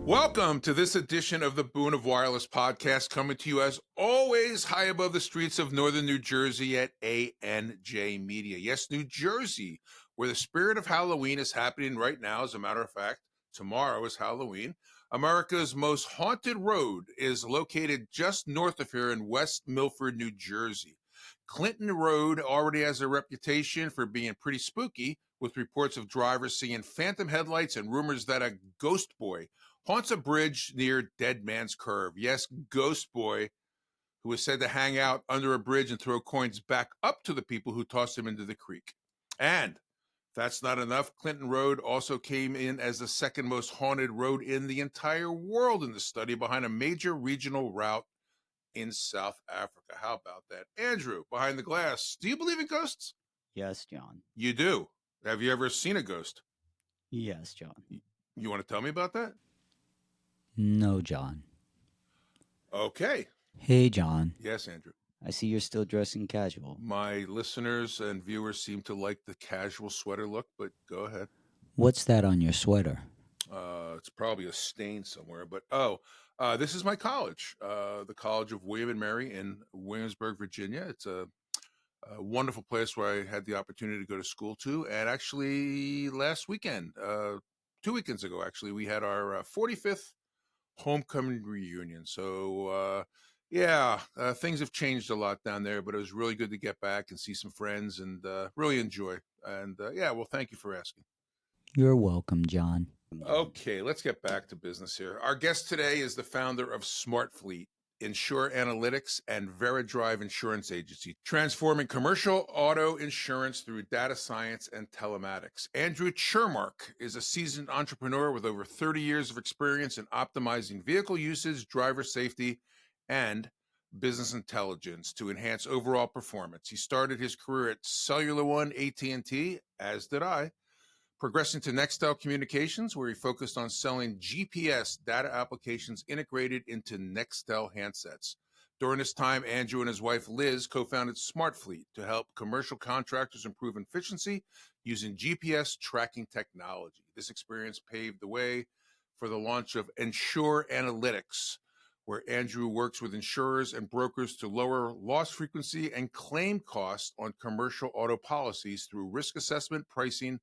Welcome to this edition of the Boon of Wireless Podcast, coming to you as always high above the streets of northern New Jersey at ANJ Media. Yes, New Jersey, where the spirit of Halloween is happening right now. As a matter of fact, tomorrow is Halloween. America's most haunted road is located just north of here in West Milford, New Jersey. Clinton Road already has a reputation for being pretty spooky, with reports of drivers seeing phantom headlights and rumors that a ghost boy haunts a bridge near Dead Man's Curve. Yes, Ghost Boy, who is said to hang out under a bridge and throw coins back up to the people who tossed him into the creek. And if that's not enough, Clinton Road also came in as the second most haunted road in the entire world in the study, behind a major regional route in South Africa. How about that? Andrew, behind the glass, do you believe in ghosts? Yes, John. You do? Have you ever seen a ghost? Yes, John. You want to tell me about that? No, John. Okay. Hey, John. Yes, Andrew. I see you're still dressing casual. My listeners and viewers seem to like the casual sweater look, but go ahead. What's that on your sweater? It's probably a stain somewhere, but this is my college, the College of William and Mary in Williamsburg, Virginia. It's a wonderful place where I had the opportunity to go to school to. And actually last weekend, 2 weekends ago, actually, we had our 45th homecoming reunion. So, things have changed a lot down there, but it was really good to get back and see some friends and really enjoy. And well, thank you for asking. You're welcome, John. Okay, let's get back to business here. Our guest today is the founder of SmartFleet, Insure Analytics, and VeriDrive Insurance Agency, transforming commercial auto insurance through data science and telematics. Andrew Chermark is a seasoned entrepreneur with over 30 years of experience in optimizing vehicle usage, driver safety, and business intelligence to enhance overall performance. He started his career at Cellular One, AT&T, as did I, progressing to Nextel Communications, where he focused on selling GPS data applications integrated into Nextel handsets. During this time, Andrew and his wife, Liz, co-founded SmartFleet to help commercial contractors improve efficiency using GPS tracking technology. This experience paved the way for the launch of Insure Analytics, where Andrew works with insurers and brokers to lower loss frequency and claim costs on commercial auto policies through risk assessment, pricing,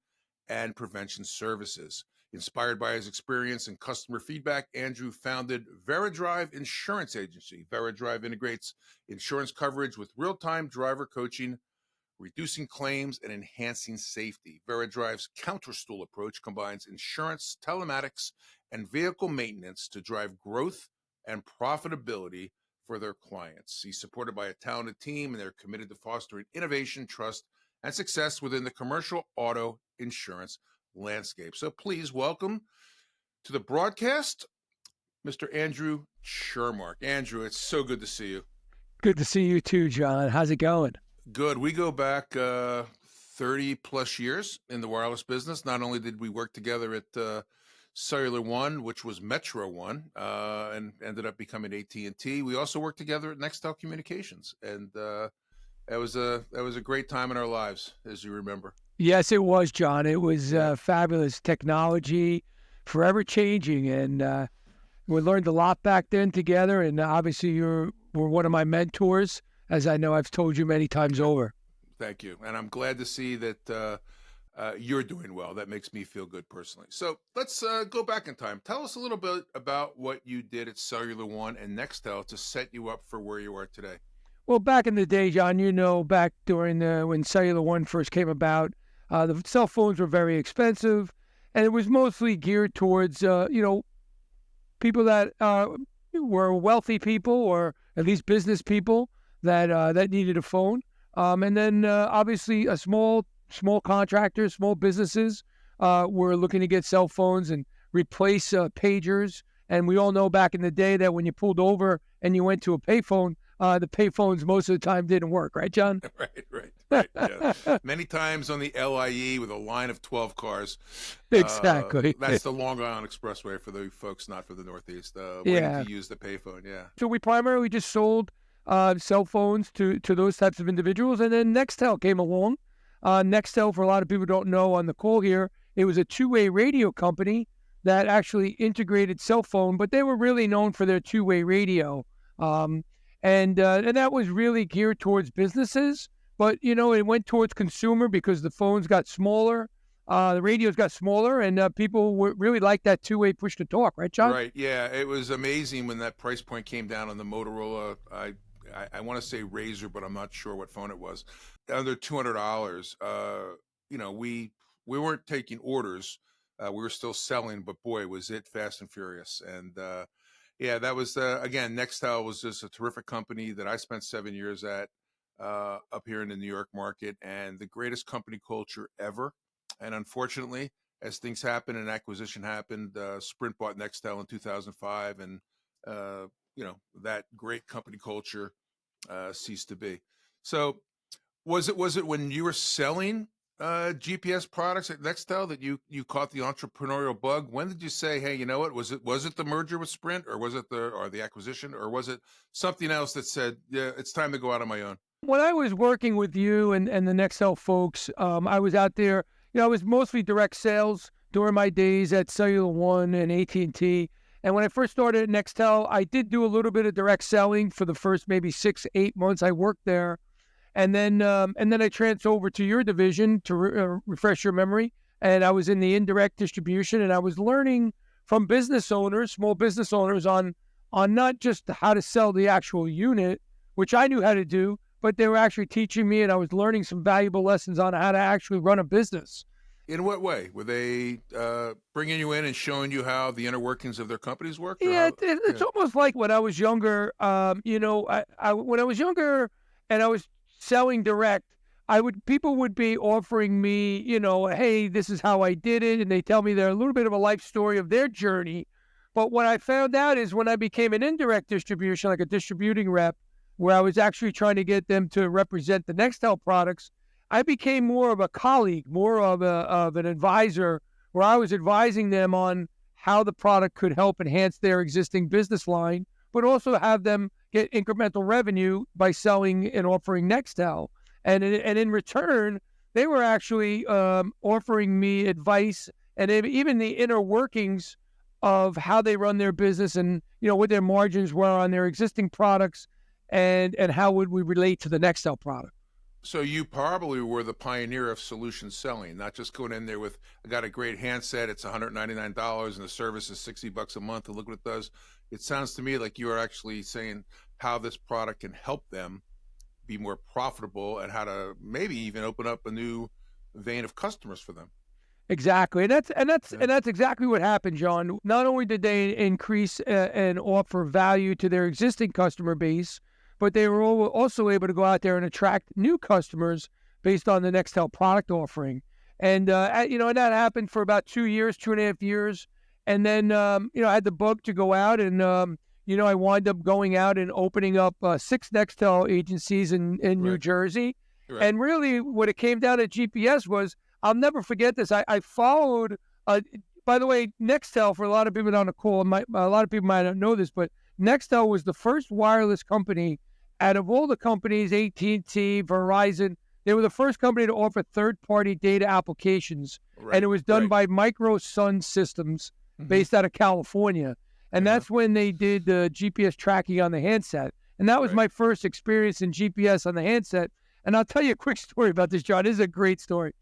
and prevention services. Inspired by his experience and customer feedback, Andrew founded VeriDrive Insurance Agency. VeriDrive integrates insurance coverage with real-time driver coaching, reducing claims and enhancing safety. VeriDrive's counterstool approach combines insurance, telematics, and vehicle maintenance to drive growth and profitability for their clients. He's supported by a talented team, and they're committed to fostering innovation, trust, and success within the commercial auto insurance landscape. So please welcome to the broadcast, Mr. Andrew Chermark. Andrew, it's so good to see you. Good to see you too, John. How's it going? Good. We go back 30 plus years in the wireless business. Not only did we work together at Cellular One, which was Metro One, and ended up becoming AT&T. We also worked together at Nextel Communications, and that was a great time in our lives, as you remember. Yes, it was, John. It was fabulous technology, forever changing, and we learned a lot back then together. And obviously, you were one of my mentors, as I know I've told you many times over. Thank you, and I'm glad to see that you're doing well. That makes me feel good personally. So let's go back in time. Tell us a little bit about what you did at Cellular One and Nextel to set you up for where you are today. Well, back in the day, John, back during when Cellular One first came about, the cell phones were very expensive, and it was mostly geared towards, people that were wealthy people, or at least business people that needed a phone. And then obviously small contractors, small businesses were looking to get cell phones and replace pagers. And we all know back in the day that when you pulled over and you went to a payphone, the payphones most of the time didn't work, right, John? Right. Yeah. Many times on the LIE with a line of 12 cars. Exactly. That's the Long Island Expressway for the folks not for the Northeast. Waiting to use the payphone, yeah. So we primarily just sold cell phones to those types of individuals, and then Nextel came along. Nextel, for a lot of people who don't know on the call here, it was a two-way radio company that actually integrated cell phone, but they were really known for their two-way radio. And that was really geared towards businesses, but, it went towards consumer because the phones got smaller, the radios got smaller, and people really liked that two-way push-to-talk, right, John? Right, yeah. It was amazing when that price point came down on the Motorola. I want to say Razr, but I'm not sure what phone it was. Under $200. We weren't taking orders. We were still selling, but boy, was it fast and furious. And that was, again, Nextel was just a terrific company that I spent 7 years at up here in the New York market, and the greatest company culture ever. And unfortunately, as things happened and acquisition happened, Sprint bought Nextel in 2005, and that great company culture ceased to be. So was it when you were selling GPS products at Nextel that you caught the entrepreneurial bug? When did you say, hey, you know what, was it the merger with Sprint, or was it the acquisition, or was it something else that said, yeah, it's time to go out on my own? When I was working with you and the Nextel folks, I was out there, I was mostly direct sales during my days at Cellular One and AT&T. And when I first started at Nextel, I did do a little bit of direct selling for the first maybe 6-8 months I worked there. And then I transferred over to your division to refresh your memory. And I was in the indirect distribution, and I was learning from business owners, small business owners, on not just how to sell the actual unit, which I knew how to do, but they were actually teaching me, and I was learning some valuable lessons on how to actually run a business. In what way? Were they bringing you in and showing you how the inner workings of their companies work? Yeah, it's almost like when I was younger. When I was younger and I was selling direct, people would be offering me, hey, this is how I did it, and they tell me they're a little bit of a life story of their journey. But what I found out is when I became an indirect distribution, like a distributing rep, where I was actually trying to get them to represent the Nextel products, I became more of a colleague, more of an advisor, where I was advising them on how the product could help enhance their existing business line, but also have them get incremental revenue by selling and offering Nextel. And in return, they were actually offering me advice and even the inner workings of how they run their business and, what their margins were on their existing products and how would we relate to the Nextel product. So you probably were the pioneer of solution selling, not just going in there with, I got a great handset, it's $199 and the service is $60 a month, and look what it does. It sounds to me like you are actually saying how this product can help them be more profitable and how to maybe even open up a new vein of customers for them. Exactly, and that's exactly what happened, John. Not only did they increase and offer value to their existing customer base, but they were also able to go out there and attract new customers based on the Nextel product offering. And, and that happened for about 2.5 years. And then, I had the bug to go out and, I wound up going out and opening up 6 Nextel agencies in New Jersey. Right. And really what it came down to GPS was, I'll never forget this. I followed, by the way, Nextel, for a lot of people on the call, a lot of people might not know this, but Nextel was the first wireless company out of all the companies, AT&T, Verizon. They were the first company to offer third-party data applications, and it was done by Micro Sun Systems, based out of California. And that's when they did the GPS tracking on the handset. And that was my first experience in GPS on the handset. And I'll tell you a quick story about this, John. This is a great story.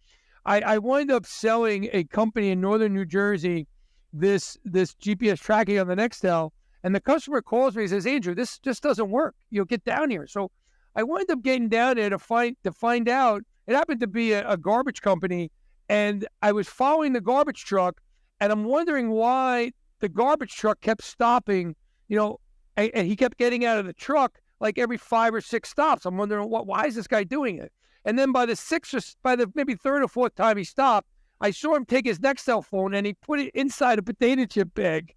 I wound up selling a company in northern New Jersey this GPS tracking on the Nextel. And the customer calls me and says, Andrew, this just doesn't work. You'll get down here. So I wound up getting down there to find out. It happened to be a garbage company. And I was following the garbage truck. And I'm wondering why the garbage truck kept stopping, and he kept getting out of the truck like every 5 or 6 stops. I'm wondering, why is this guy doing it? And then by the maybe 3rd or 4th time he stopped, I saw him take his Nextel phone and he put it inside a potato chip bag.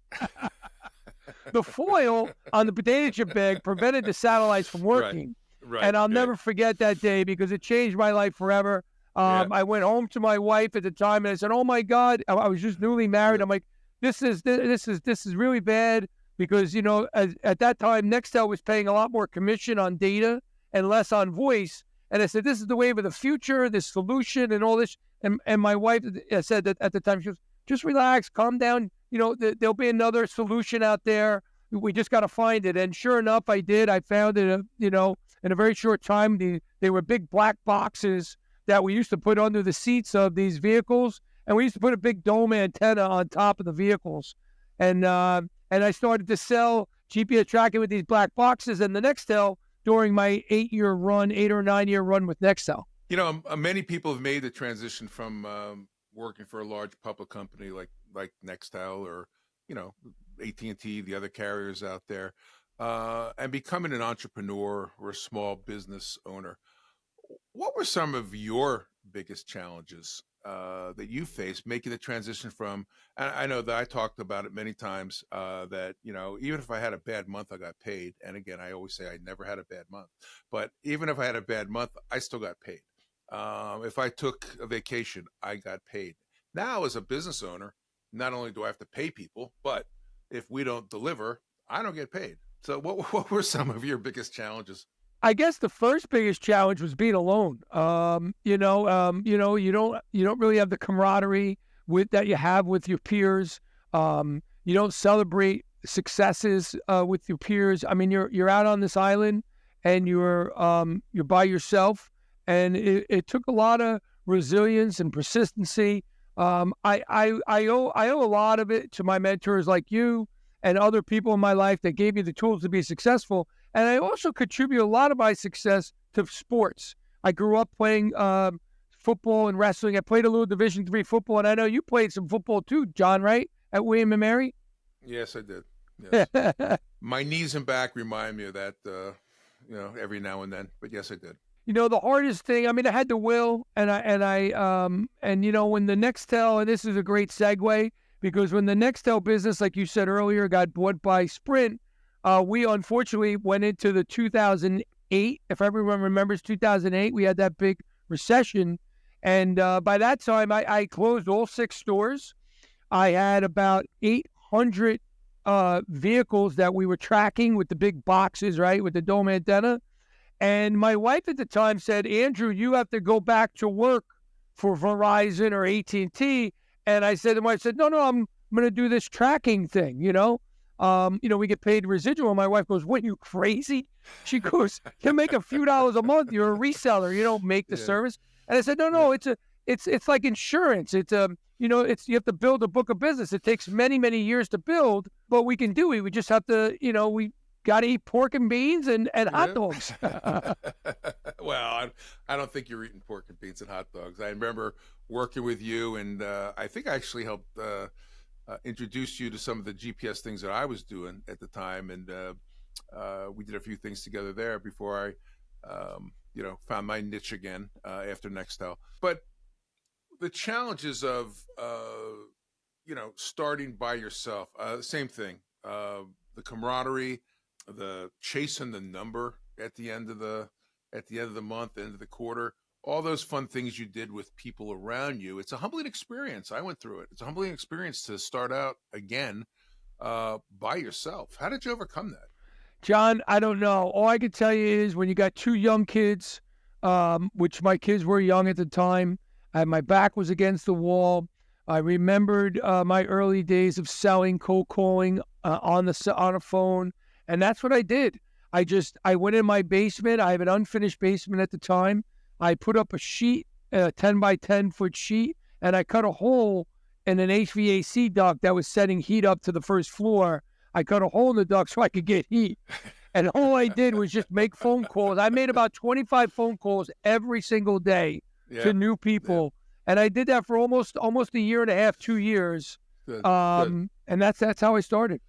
The foil on the potato chip bag prevented the satellites from working. Right. And I'll never forget that day because it changed my life forever. I went home to my wife at the time and I said, oh my God, I was just newly married. I'm like, this is really bad because, at that time, Nextel was paying a lot more commission on data and less on voice. And I said, this is the wave of the future, this solution and all this. And my wife said that at the time, she goes, just relax, calm down. there'll be another solution out there. We just got to find it. And sure enough, I did. I found it, in a very short time. They were big black boxes that we used to put under the seats of these vehicles. And we used to put a big dome antenna on top of the vehicles. And I started to sell GPS tracking with these black boxes and the Nextel during my 8 or 9 year run with Nextel. Many people have made the transition from working for a large public company like Nextel or, AT&T, the other carriers out there, and becoming an entrepreneur or a small business owner. What were some of your biggest challenges that you faced making the transition from, and I know that I talked about it many times, that, even if I had a bad month, I got paid. And again, I always say I never had a bad month, but even if I had a bad month, I still got paid. If I took a vacation, I got paid. Now, as a business owner, not only do I have to pay people, but if we don't deliver, I don't get paid. So what were some of your biggest challenges? I guess the first biggest challenge was being alone. You don't really have the camaraderie that you have with your peers. You don't celebrate successes with your peers. I mean, you're out on this island and you're by yourself, and it took a lot of resilience and persistency. I owe a lot of it to my mentors like you and other people in my life that gave me the tools to be successful. And I also contribute a lot of my success to sports. I grew up playing football and wrestling. I played a little Division III football, and I know you played some football too, John, right? At William & Mary? Yes, I did. Yes. My knees and back remind me of that, every now and then. But yes, I did. The hardest thing, I had the will, and when the Nextel, and this is a great segue, because when the Nextel business, like you said earlier, got bought by Sprint, we unfortunately went into the 2008, if everyone remembers 2008, we had that big recession. And by that time, I closed all 6 stores. I had about 800 vehicles that we were tracking with the big boxes, right, with the dome antenna. And my wife at the time said, Andrew, you have to go back to work for Verizon or AT&T. And I said to my wife, no, I'm going to do this tracking thing, we get paid residual. My wife goes, what, you crazy? She goes, you make a few dollars a month. You're a reseller. You don't make the service. And I said, no, it's like insurance. It's you have to build a book of business. It takes many, many years to build, but we can do it. We just have to, we got to eat pork and beans and hot dogs. Well, I don't think you're eating pork and beans and hot dogs. I remember working with you, and I think I actually helped introduce you to some of the GPS things that I was doing at the time, and we did a few things together there before I, found my niche again after Nextel. But the challenges of, starting by yourself, same thing, the camaraderie, the chasing the number at the end of the month, end of the quarter, all those fun things you did with people around you. It's a humbling experience. I went through it. It's a humbling experience to start out again by yourself. How did you overcome that? John, I don't know. All I can tell you is when you got 2 young kids, which my kids were young at the time, and my back was against the wall. I remembered my early days of selling, cold calling on a phone. And that's what I did. I went in my basement. I have an unfinished basement at the time. I put up a sheet, a 10 by 10 foot sheet, and I cut a hole in an HVAC duct that was setting heat up to the first floor. I cut a hole in the duct so I could get heat. And all I did was just make phone calls. I made about 25 phone calls every single day to new people. Yeah. And I did that for almost a year and a half, 2 years. Good. And that's how I started.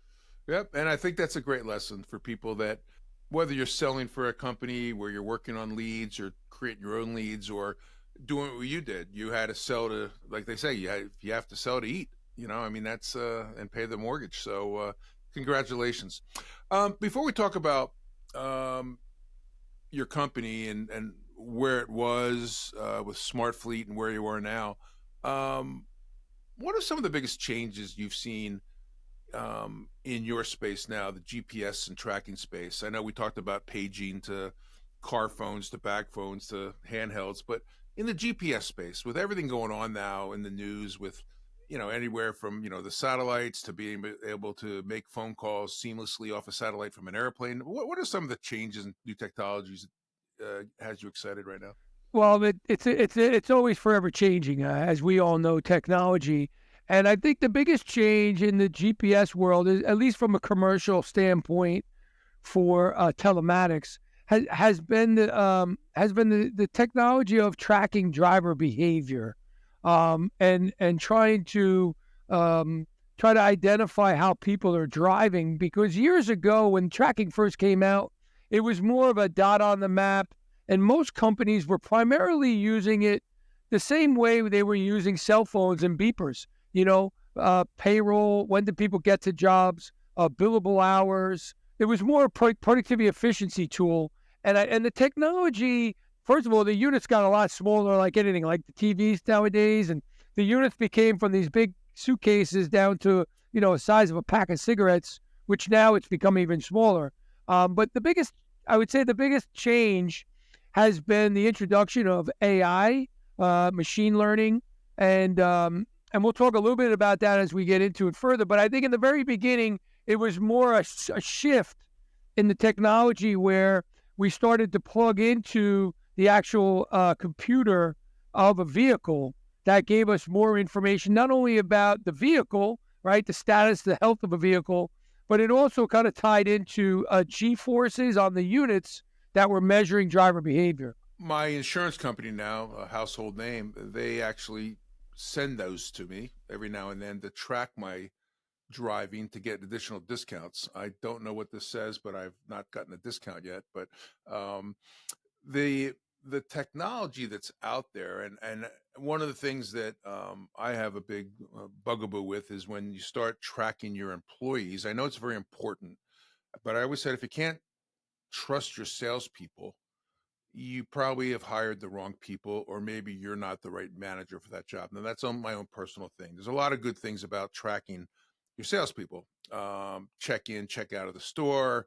Yep. And I think that's a great lesson for people that whether you're selling for a company where you're working on leads or creating your own leads or doing what you did, you had to sell to, like they say, you have to sell to eat, that's, and pay the mortgage. So, congratulations. Before we talk about, your company and where it was, with Smart Fleet and where you are now, what are some of the biggest changes you've seen in your space now, the GPS and tracking space? I know we talked about paging to car phones to bag phones to handhelds, but in the GPS space, with everything going on now in the news with anywhere from, the satellites to being able to make phone calls seamlessly off a satellite from an airplane. What are some of the changes in new technologies that has you excited right now? Well, it's always forever changing, as we all know, technology. And I think the biggest change in the GPS world, is, at least from a commercial standpoint, for telematics, has been the technology of tracking driver behavior, and trying to identify how people are driving. Because years ago, when tracking first came out, it was more of a dot on the map, and most companies were primarily using it the same way they were using cell phones and beepers. Payroll, when did people get to jobs, billable hours. It was more a productivity efficiency tool. And the technology, first of all, the units got a lot smaller, like anything, like the TVs nowadays. And the units became from these big suitcases down to, the size of a pack of cigarettes, which now it's become even smaller. But I would say the biggest change has been the introduction of AI, machine learning, and we'll talk a little bit about that as we get into it further. But I think in the very beginning, it was more a shift in the technology where we started to plug into the actual computer of a vehicle that gave us more information, not only about the vehicle, right, the status, the health of a vehicle, but it also kind of tied into G-forces on the units that were measuring driver behavior. My insurance company now, a household name, they actually send those to me every now and then to track my driving to get additional discounts. I don't know what this says, but I've not gotten a discount yet. But the technology that's out there, and one of the things that I have a big bugaboo with is when you start tracking your employees. I know it's very important, but I always said if you can't trust your salespeople, you probably have hired the wrong people, or maybe you're not the right manager for that job. Now, that's on my own personal thing. There's a lot of good things about tracking your salespeople. Check in, check out of the store.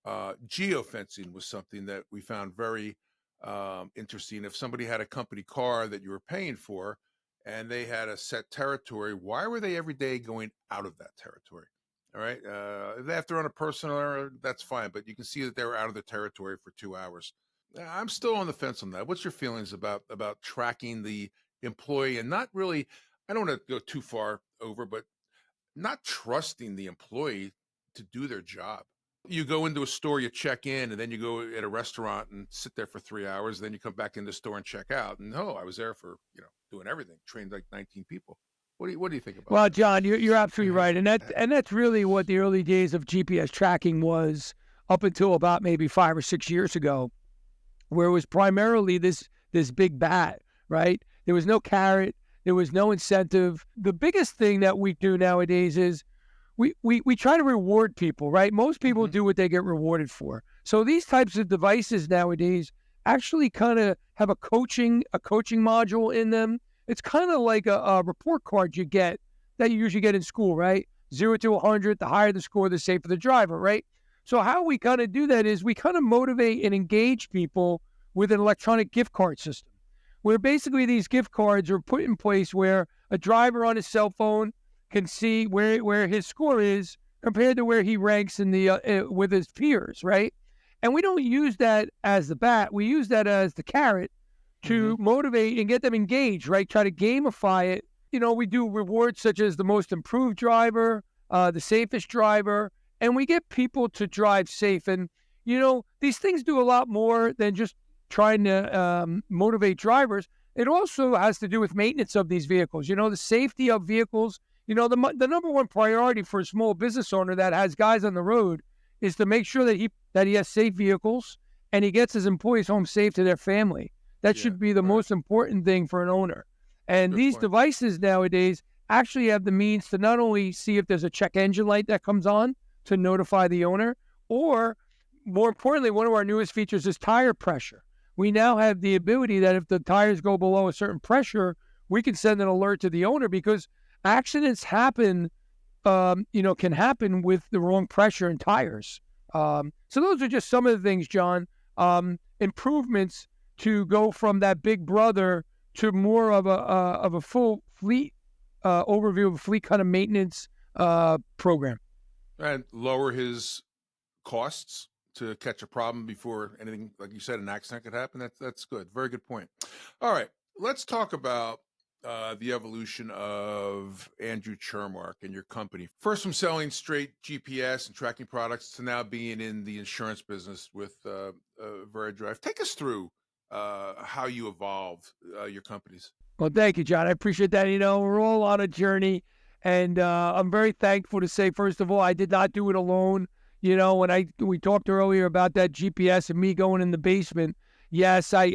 Geofencing was something that we found very interesting. If somebody had a company car that you were paying for and they had a set territory, why were they every day going out of that territory? All right. If they have to run a personal error, that's fine. But you can see that they were out of the territory for 2 hours. I'm still on the fence on that. What's your feelings about tracking the employee and not really, I don't want to go too far over, but not trusting the employee to do their job? You go into a store, you check in, and then you go at a restaurant and sit there for 3 hours. Then you come back in the store and check out. And I was there for, doing everything, trained like 19 people. What do you think about that? Well, John, you're absolutely right. And that's really what the early days of GPS tracking was, up until about maybe 5 or 6 years ago, where it was primarily this big bat, right? There was no carrot. There was no incentive. The biggest thing that we do nowadays is we try to reward people, right? Most people do what they get rewarded for. So these types of devices nowadays actually kind of have a coaching module in them. It's kind of like a report card you get that you usually get in school, right? 0 to 100, the higher the score, the safer the driver, right? So how we kind of do that is we kind of motivate and engage people with an electronic gift card system, where basically these gift cards are put in place where a driver on his cell phone can see where his score is compared to where he ranks in the with his peers, right? And we don't use that as the bat. We use that as the carrot to motivate and get them engaged, right? Try to gamify it. We do rewards such as the most improved driver, the safest driver, and we get people to drive safe. And, these things do a lot more than just trying to motivate drivers. It also has to do with maintenance of these vehicles, the safety of vehicles. The number one priority for a small business owner that has guys on the road is to make sure that he has safe vehicles and he gets his employees home safe to their family. That should be the most important thing for an owner. And these devices nowadays actually have the means to not only see if there's a check engine light that comes on to notify the owner, or more importantly, one of our newest features is tire pressure. We now have the ability that if the tires go below a certain pressure, we can send an alert to the owner, because accidents happen, can happen with the wrong pressure in tires. So those are just some of the things, John, improvements to go from that big brother to more of a full fleet overview of a fleet kind of maintenance program. And lower his costs to catch a problem before anything, like you said, an accident could happen. That's good. Very good point. All right, let's talk about the evolution of Andrew Chermark and your company. First, from selling straight GPS and tracking products to now being in the insurance business with VeriDrive. Take us through how you evolved your companies. Well, thank you, John. I appreciate that. We're all on a journey, and I'm very thankful to say, first of all, I did not do it alone. When we talked earlier about that GPS and me going in the basement, yes, I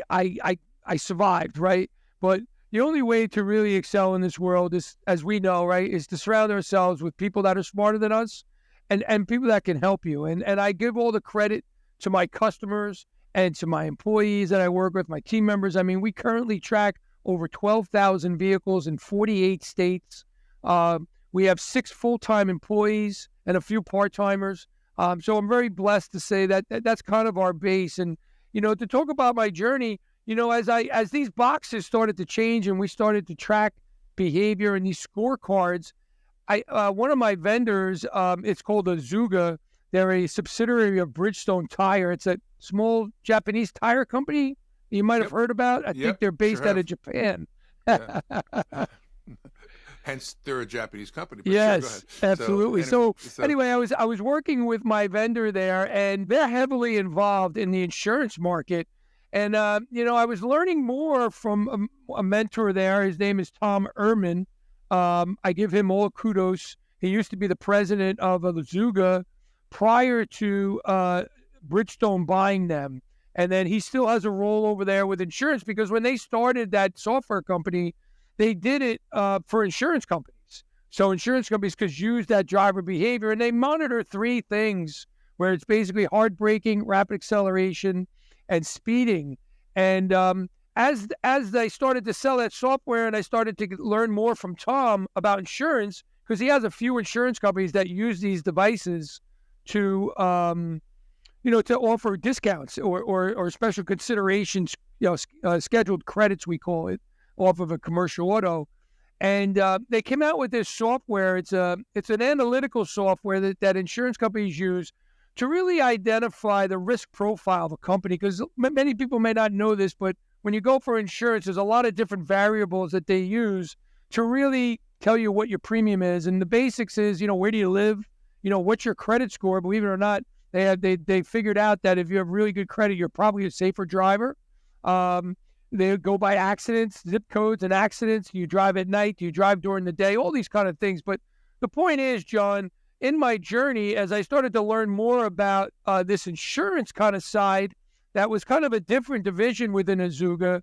survived, right? But the only way to really excel in this world is, as we know, right, is to surround ourselves with people that are smarter than us and people that can help you. And I give all the credit to my customers and to my employees that I work with, my team members. I mean, we currently track over 12,000 vehicles in 48 states. We have 6 full-time employees and a few part-timers. So I'm very blessed to say that that's kind of our base. And, to talk about my journey, as these boxes started to change and we started to track behavior and these scorecards, one of my vendors, it's called Azuga. They're a subsidiary of Bridgestone Tire. It's a small Japanese tire company you might have heard about. I think they're based out of Japan. Yeah. Hence, they're a Japanese company. But yes, sure, absolutely. So anyway, I was working with my vendor there, and they're heavily involved in the insurance market. And, I was learning more from a mentor there. His name is Tom Ehrman. I give him all kudos. He used to be the president of Azuga prior to Bridgestone buying them. And then he still has a role over there with insurance, because when they started that software company, they did it for insurance companies. So insurance companies could use that driver behavior, and they monitor 3 things, where it's basically hard braking, rapid acceleration, and speeding. And as they started to sell that software, and I started to learn more from Tom about insurance, because he has a few insurance companies that use these devices to to offer discounts or special considerations, scheduled credits, we call it, off of a commercial auto. And they came out with this software. It's an analytical software that insurance companies use to really identify the risk profile of a company, because many people may not know this, but when you go for insurance, there's a lot of different variables that they use to really tell you what your premium is. And the basics is, where do you live? What's your credit score? Believe it or not, they figured out that if you have really good credit, you're probably a safer driver. They go by accidents, zip codes and accidents. You drive at night, you drive during the day, all these kind of things. But the point is, John, in my journey, as I started to learn more about this insurance kind of side, that was kind of a different division within Azuga.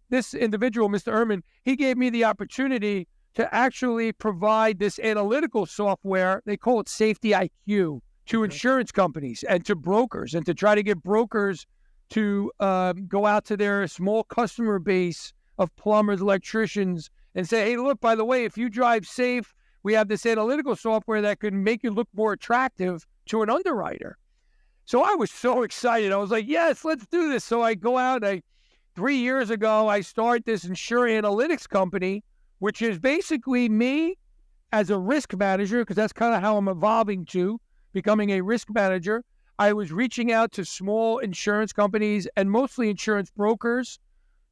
This individual, Mr. Ehrman, he gave me the opportunity to actually provide this analytical software. They call it Safety IQ to insurance companies and to brokers, and to try to get brokers to go out to their small customer base of plumbers, electricians, and say, hey, look, by the way, if you drive safe, we have this analytical software that can make you look more attractive to an underwriter. So I was so excited. I was like, yes, let's do this. So I go out. 3 years ago, I start this insure analytics company, which is basically me as a risk manager, because that's kind of how I'm evolving to becoming a risk manager. I was reaching out to small insurance companies and mostly insurance brokers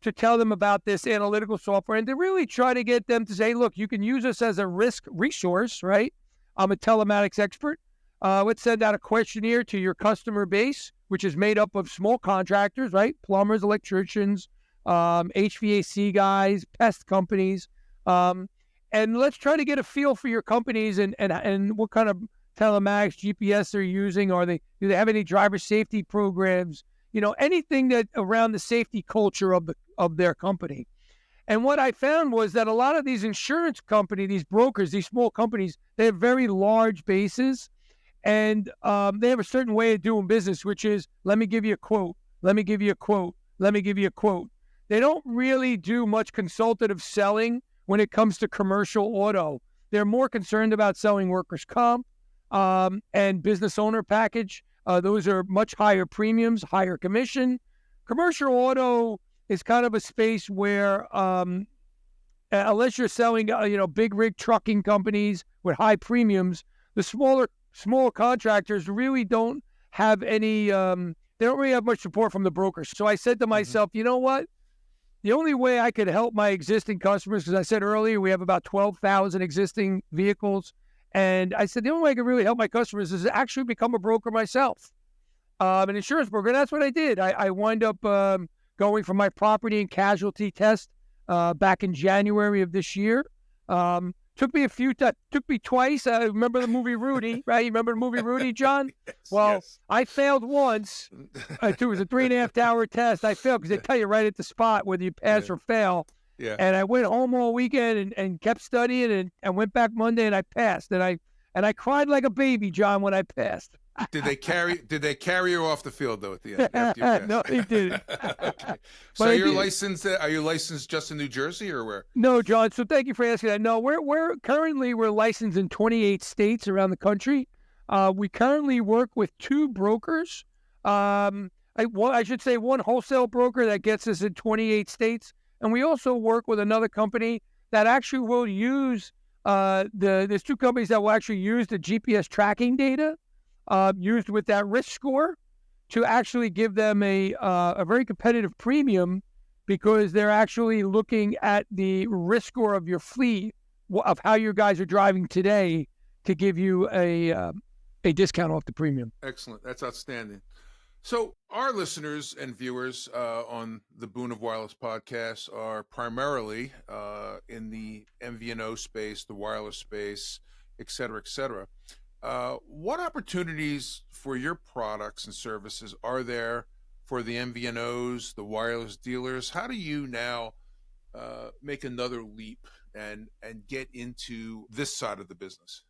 to tell them about this analytical software and to really try to get them to say, look, you can use us as a risk resource, right? I'm a telematics expert. Let's send out a questionnaire to your customer base, which is made up of small contractors, right? Plumbers, electricians, HVAC guys, pest companies. And let's try to get a feel for your companies and what kind of telematics, GPS they're using. Do they have any driver safety programs? Anything that around the safety culture of their company. And what I found was that a lot of these insurance companies, these brokers, these small companies, they have very large bases, and they have a certain way of doing business, which is, let me give you a quote, let me give you a quote, let me give you a quote. They don't really do much consultative selling when it comes to commercial auto. They're more concerned about selling workers' comp and business owner package. Those are much higher premiums, higher commission. Commercial auto is kind of a space where unless you're selling, big rig trucking companies with high premiums, the small contractors really don't have any, they don't really have much support from the brokers. So I said to myself, you know what? The only way I could help my existing customers, because I said earlier, we have about 12,000 existing vehicles. And I said, the only way I can really help my customers is to actually become a broker myself, an insurance broker. And that's what I did. I wound up going for my property and casualty test back in January of this year. Took me twice. I remember the movie Rudy, right? You remember the movie Rudy, John? Yes. I failed once. It was a 3.5 hour test. I failed because they tell you right at the spot whether you pass or fail. Yeah. And I went home all weekend and kept studying and went back Monday and I passed. And I cried like a baby, John, when I passed. Did they carry you off the field though at the end? After you passed? No, they didn't. Okay. So are you licensed just in New Jersey or where? No, John. So thank you for asking that. No, we're currently licensed in 28 states around the country. We currently work with 2 brokers. I should say one wholesale broker that gets us in 28 states, and we also work with another company that actually will use there's 2 companies that will actually use the GPS tracking data used with that risk score to actually give them a very competitive premium, because they're actually looking at the risk score of your fleet, of how you guys are driving today, to give you a discount off the premium. Excellent. That's outstanding. So our listeners and viewers on the Boon of Wireless Podcast are primarily in the MVNO space, the wireless space, et cetera, et cetera. What opportunities for your products and services are there for the MVNOs, the wireless dealers? How do you now make another leap and get into this side of the business?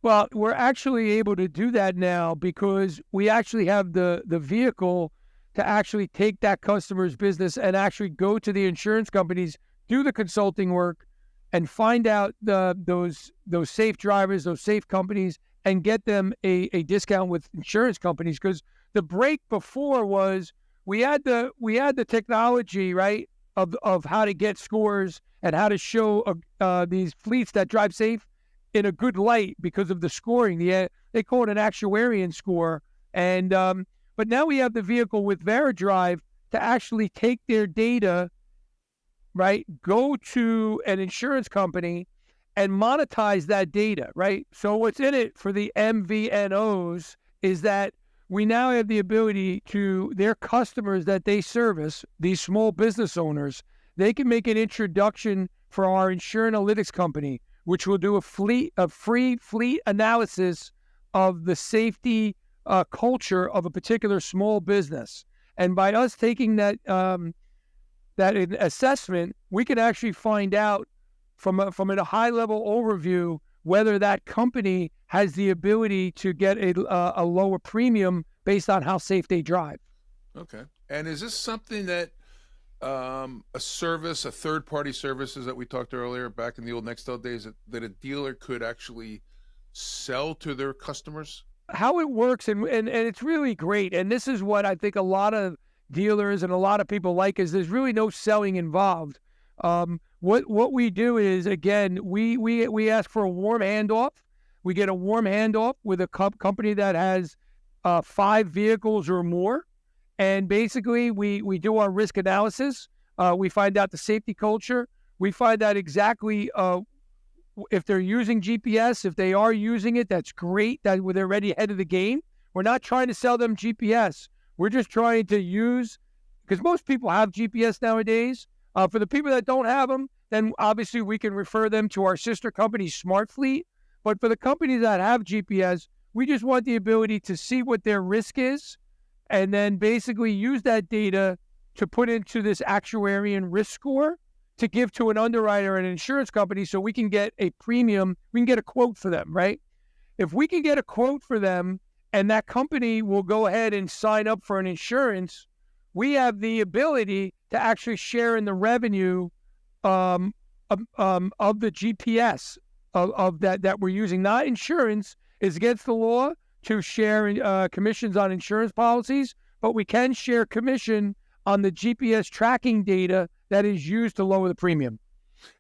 Well, we're actually able to do that now because we actually have the vehicle to actually take that customer's business and actually go to the insurance companies, do the consulting work, and find out those safe drivers, those safe companies, and get them a discount with insurance companies. Because the break before was we had the technology, right, of how to get scores and how to show these fleets that drive safe in a good light because of the scoring. They call it an actuarian score. And but now we have the vehicle with VeriDrive to actually take their data, right, go to an insurance company and monetize that data, right? So what's in it for the MVNOs is that we now have the ability to their customers that they service, these small business owners, they can make an introduction for our Insuranalytics company, which will do a free fleet analysis of the safety culture of a particular small business. And by us taking that assessment, we can actually find out from a high level overview whether that company has the ability to get a lower premium based on how safe they drive. Okay. And is this something that a third-party services that we talked earlier back in the old Nextel days that a dealer could actually sell to their customers? How it works, and it's really great. And this is what I think a lot of dealers and a lot of people like, is there's really no selling involved. What we do is, again, we ask for a warm handoff. We get a warm handoff with a company that has 5 vehicles or more. And basically, we do our risk analysis. We find out the safety culture. We find out exactly if they're using GPS. If they are using it, that's great. That they're already ahead of the game. We're not trying to sell them GPS. We're just trying to use, because most people have GPS nowadays. For the people that don't have them, then obviously we can refer them to our sister company, SmartFleet. But for the companies that have GPS, we just want the ability to see what their risk is, and then basically use that data to put into this actuarian risk score to give to an underwriter and an insurance company so we can get a premium, we can get a quote for them, right? If we can get a quote for them and that company will go ahead and sign up for an insurance, we have the ability to actually share in the revenue of the GPS of that we're using. Not insurance is against the law to share commissions on insurance policies, but we can share commission on the GPS tracking data that is used to lower the premium.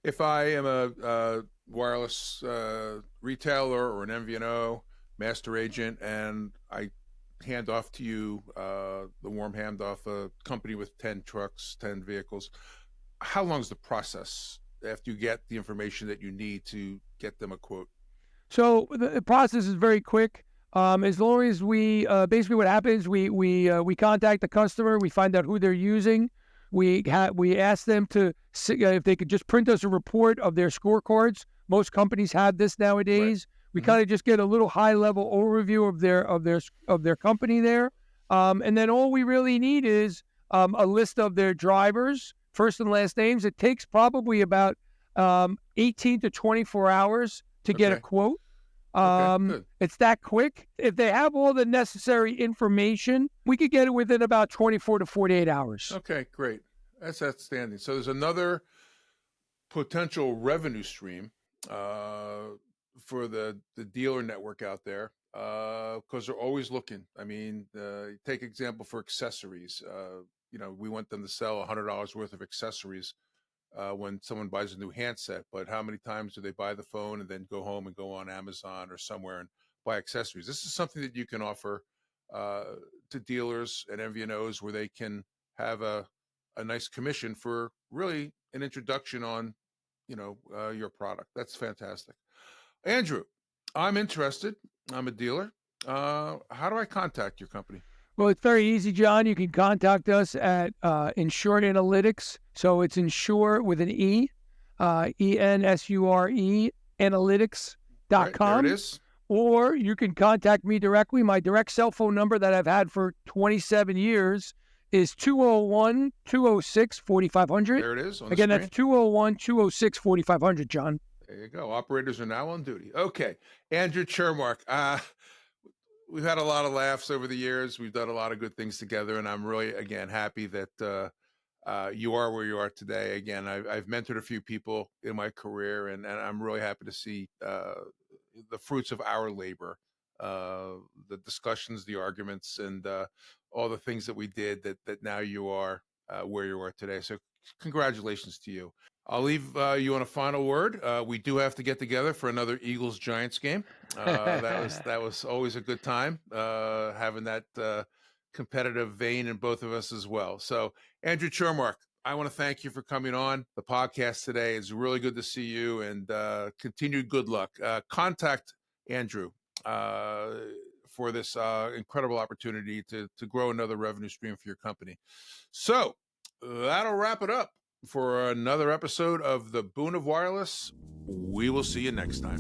If I am a wireless retailer or an MVNO master agent, and I hand off to you the warm handoff, a company with 10 trucks, 10 vehicles, how long is the process after you get the information that you need to get them a quote? So the process is very quick. As long as we basically what happens, we contact the customer, we find out who they're using, we ask them to if they could just print us a report of their scorecards. Most companies have this nowadays. Right. We kind of just get a little high level overview of their company there, and then all we really need is a list of their drivers, first and last names. It takes probably about 18 to 24 hours to get a quote. It's that quick. If they have all the necessary information, we could get it within about 24 to 48 hours. Okay, great. That's outstanding. So there's another potential revenue stream for the dealer network out there, because they're always looking. I mean, take example for accessories. We want them to sell $100 worth of accessories when someone buys a new handset, but how many times do they buy the phone and then go home and go on Amazon or somewhere and buy accessories? This is something that you can offer to dealers and MVNOs, where they can have a nice commission for really an introduction on, your product. That's fantastic. Andrew, I'm interested. I'm a dealer. How do I contact your company? Well, it's very easy, John. You can contact us at Insure Analytics. So it's Insure with an E, ENSURE, analytics.com. Right, there it is. Or you can contact me directly. My direct cell phone number that I've had for 27 years is 201-206-4500. There it is. Again, that's 201-206-4500, John. There you go. Operators are now on duty. Okay. Andrew Chermark. We've had a lot of laughs over the years. We've done a lot of good things together, and I'm really, again, happy that you are where you are today. Again, I've mentored a few people in my career, and I'm really happy to see the fruits of our labor, the discussions, the arguments, and all the things that we did that now you are where you are today. So congratulations to you. I'll leave you on a final word. We do have to get together for another Eagles-Giants game. That was always a good time, having that competitive vein in both of us as well. So, Andrew Chermark, I want to thank you for coming on the podcast today. It's really good to see you, and continued good luck. Contact Andrew for this incredible opportunity to grow another revenue stream for your company. So that'll wrap it up for another episode of the Boon of Wireless. We will see you next time.